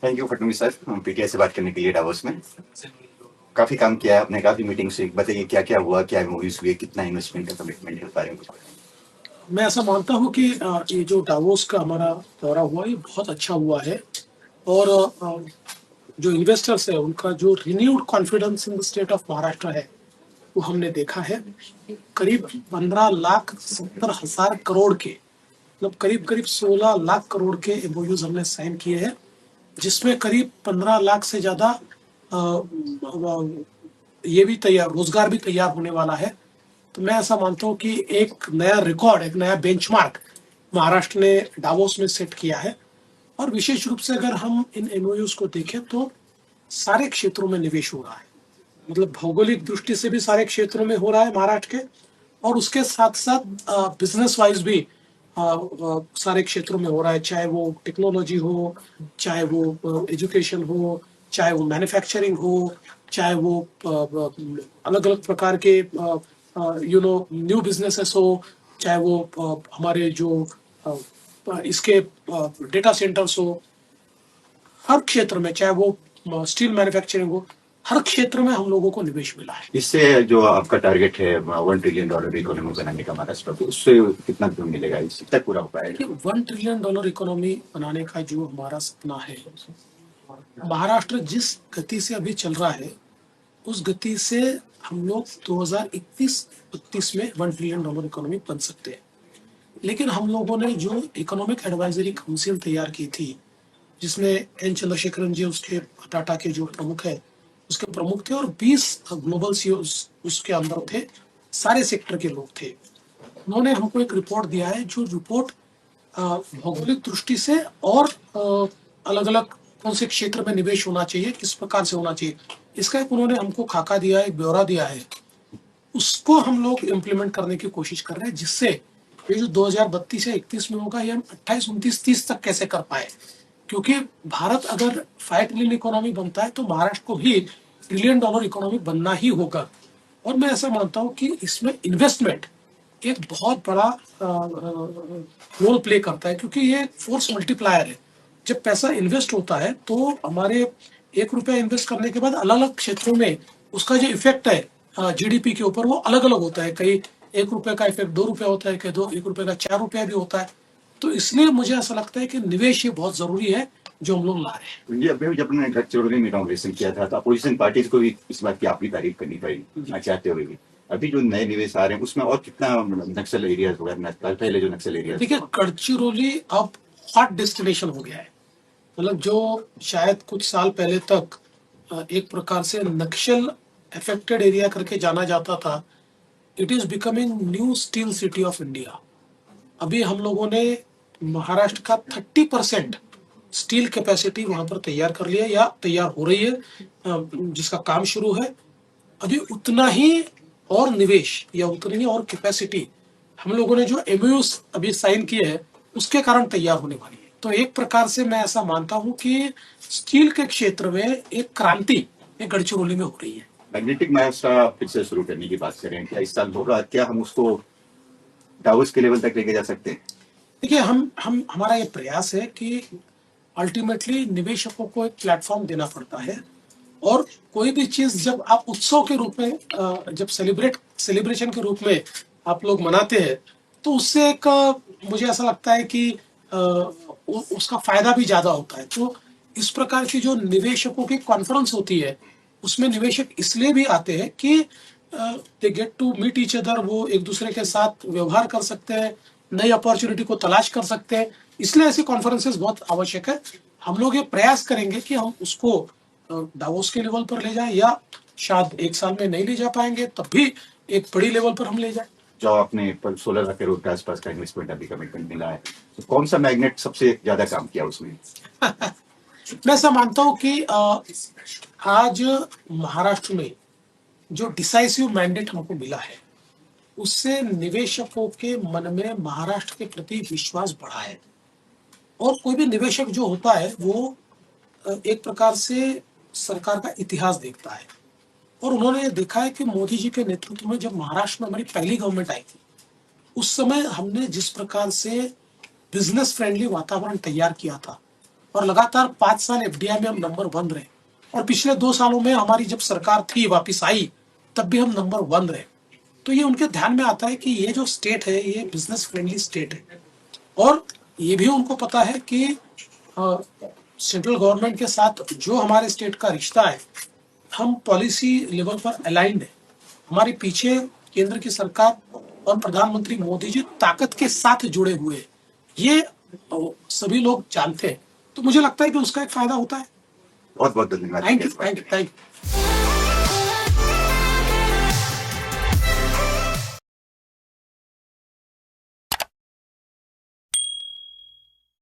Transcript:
Thank you Fadnavis sir, PTI से बात करने के लिए डावोस में। काफी काम किया है आपने, काफी मीटिंग से। बताइए क्या क्या हुआ, क्या मूवीज हुई, कितना इन्वेस्टमेंट का कमिटमेंट है, बारे में कुछ बताइए। मैं ऐसा मानता हूँ कि ये जो डावोस का हमारा दौरा हुआ ये बहुत अच्छा हुआ है। और जो इन्वेस्टर्स है उनका जो renewed confidence in the state of Maharashtra है वो हमने देखा है। करीब 15,70,000 करोड़ के, मतलब करीब करीब 16 लाख करोड़ के एमओयूज हमने साइन किए हैं, जिसमें करीब 15 लाख से ज्यादा ये भी तैयार, रोजगार भी तैयार होने वाला है। तो मैं ऐसा मानता हूँ कि एक नया रिकॉर्ड, एक नया बेंचमार्क महाराष्ट्र ने डावोस में सेट किया है। और विशेष रूप से अगर हम इन एमओयूज को देखें तो सारे क्षेत्रों में निवेश हो रहा है। मतलब भौगोलिक दृष्टि से भी सारे क्षेत्रों में हो रहा है महाराष्ट्र के, और उसके साथ साथ बिजनेस वाइज भी सारे क्षेत्रों में हो रहा है। चाहे वो टेक्नोलॉजी हो, चाहे वो एजुकेशन हो, चाहे वो मैन्युफैक्चरिंग हो, चाहे वो अलग अलग प्रकार के न्यू बिजनेसेस हो, चाहे वो हमारे जो इसके डेटा सेंटर्स हो। हर क्षेत्र में, चाहे वो स्टील मैन्युफैक्चरिंग हो, हर क्षेत्र में हम लोगों को निवेश मिला है। इससे जो आपका टारगेट है $1 ट्रिलियन इकोनॉमी बनाने का महाराष्ट्र को, उससे कितना मिलेगा, इससे तक पूरा हो पाएगा? $1 ट्रिलियन इकोनॉमी बनाने का जो हमारा सपना है, महाराष्ट्र जिस गति से अभी चल रहा है उस गति से हम लोग 2021-32 में $1 ट्रिलियन इकोनॉमी बन सकते हैं। लेकिन हम लोगों ने जो इकोनॉमिक एडवाइजरी काउंसिल तैयार की थी, जिसमें एन चंद्रशेखरन जी उसके टाटा के जो प्रमुख है उसके प्रमुख थे, और 20 ग्लोबल सीईओज उसके अंदर थे, सारे सेक्टर के लोग थे। उन्होंने हमको एक रिपोर्ट दिया है, जो रिपोर्ट भौगोलिक दृष्टि से और अलग अलग कौन से क्षेत्र में निवेश होना चाहिए, किस प्रकार से होना चाहिए, इसका एक उन्होंने हमको खाका दिया है, एक ब्यौरा दिया है। उसको हम लोग इम्प्लीमेंट करने की कोशिश कर रहे हैं, जिससे ये जो 2032 या 31 में होगा, ये हम 28, 29, 30 तक कैसे कर पाए। क्योंकि भारत अगर 5 ट्रिलियन इकोनॉमी बनता है तो महाराष्ट्र को भी $1 ट्रिलियन इकोनॉमी बनना ही होगा। और मैं ऐसा मानता हूँ कि इसमें इन्वेस्टमेंट एक बहुत बड़ा रोल प्ले करता है, क्योंकि ये फोर्स मल्टीप्लायर है। जब पैसा इन्वेस्ट होता है तो हमारे ₹1 इन्वेस्ट करने के बाद अलग अलग क्षेत्रों में उसका जो इफेक्ट है जीडीपी के ऊपर वो अलग अलग होता है। कहीं ₹1 का इफेक्ट ₹2 होता है, कहीं ₹1 का ₹4 भी होता है। तो इसलिए मुझे ऐसा लगता है कि निवेश ये बहुत जरूरी है जो हम लोग ला रहे हैं। ये अभी जब हमने गडचिरोली में इनॉग्रेशन किया था तो अपोजिशन पार्टीज को भी इस बात की आपकी तारीफ करनी पड़ी चाहते हुए भी। अभी जो नए निवेश आ रहे हैं उसमें और कितना नक्सल एरियाज होगा, पहले जो नक्सल एरियाज? देखिए, गडचिरोली अब हॉट डेस्टिनेशन हो गया है। मतलब जो शायद कुछ साल पहले तक एक प्रकार से नक्सल अफेक्टेड एरिया करके जाना जाता था, it is becoming new steel city of India. अभी हम लोगों ने महाराष्ट्र का 30% स्टील कैपेसिटी वहां पर तैयार कर लिया या तैयार हो रही है, जिसका काम शुरू है। अभी उतना ही और निवेश या उतनी ही और कैपेसिटी हम लोगों ने जो एमओयूज अभी साइन किए हैं उसके कारण तैयार होने वाली है। तो एक प्रकार से मैं ऐसा मानता हूं कि स्टील के क्षेत्र में एक क्रांति एक गडचिरोली में हो रही है। मैग्नेटिक महाराष्ट्र फिर से शुरू करने की बात करें, क्या इस साल होगा? क्या हम उसको डावोस के लेवल तक लेके जा सकते हैं? देखिए, हम हमारा ये प्रयास है कि अल्टीमेटली निवेशकों को एक प्लेटफॉर्म देना पड़ता है। और कोई भी चीज जब आप उत्सव के रूप में, जब सेलिब्रेशन के रूप में आप लोग मनाते हैं, तो उससे एक मुझे ऐसा लगता है कि उसका फायदा भी ज्यादा होता है। तो इस प्रकार की जो निवेशकों की कॉन्फ्रेंस होती है उसमें निवेशक इसलिए भी आते हैं कि they get to meet each other, वो एक दूसरे के साथ व्यवहार कर सकते हैं, नई अपॉर्चुनिटी को तलाश कर सकते हैं। इसलिए ऐसी कॉन्फ्रेंसेस बहुत आवश्यक है। हम लोग ये प्रयास करेंगे कि हम उसको डावोस के लेवल पर ले जाए, या शायद एक साल में नहीं ले जा पाएंगे तब भी एक बड़ी लेवल पर हम ले जाए। जो आपने 16 लाख करोड़ के आसपास का इन्वेस्टमेंट अभी कमिटमेंट मिला है, तो कौन सा मैग्नेट सबसे ज्यादा काम किया उसमें? मैं ऐसा मानता हूं कि आज महाराष्ट्र में जो डिसाइसिव मैंडेट हमको मिला है उससे निवेशकों के मन में महाराष्ट्र के प्रति विश्वास बढ़ा है। और कोई भी निवेशक जो होता है वो एक प्रकार से सरकार का इतिहास देखता है। और उन्होंने देखा है कि मोदी जी के नेतृत्व में जब महाराष्ट्र में हमारी पहली गवर्नमेंट आई थी उस समय हमने जिस प्रकार से बिजनेस फ्रेंडली वातावरण तैयार किया था, और लगातार 5 साल एफडीआई में हम नंबर 1 रहे, और पिछले 2 सालों में हमारी जब सरकार थी वापिस आई तब भी हम नंबर 1 रहे। तो ये उनके ध्यान में आता है कि ये जो स्टेट है ये बिजनेस फ्रेंडली स्टेट है, और ये भी उनको पता है कि सेंट्रल गवर्नमेंट के साथ जो हमारे स्टेट का रिश्ता है, हम पॉलिसी लेवल पर अलाइंड है, हमारे पीछे केंद्र की सरकार और प्रधानमंत्री मोदी जी ताकत के साथ जुड़े हुए हैं। ये सभी लोग जानते हैं, तो मुझे लगता है कि उसका एक फायदा होता है। बहुत बहुत धन्यवाद। Thank you, thank you, thank you.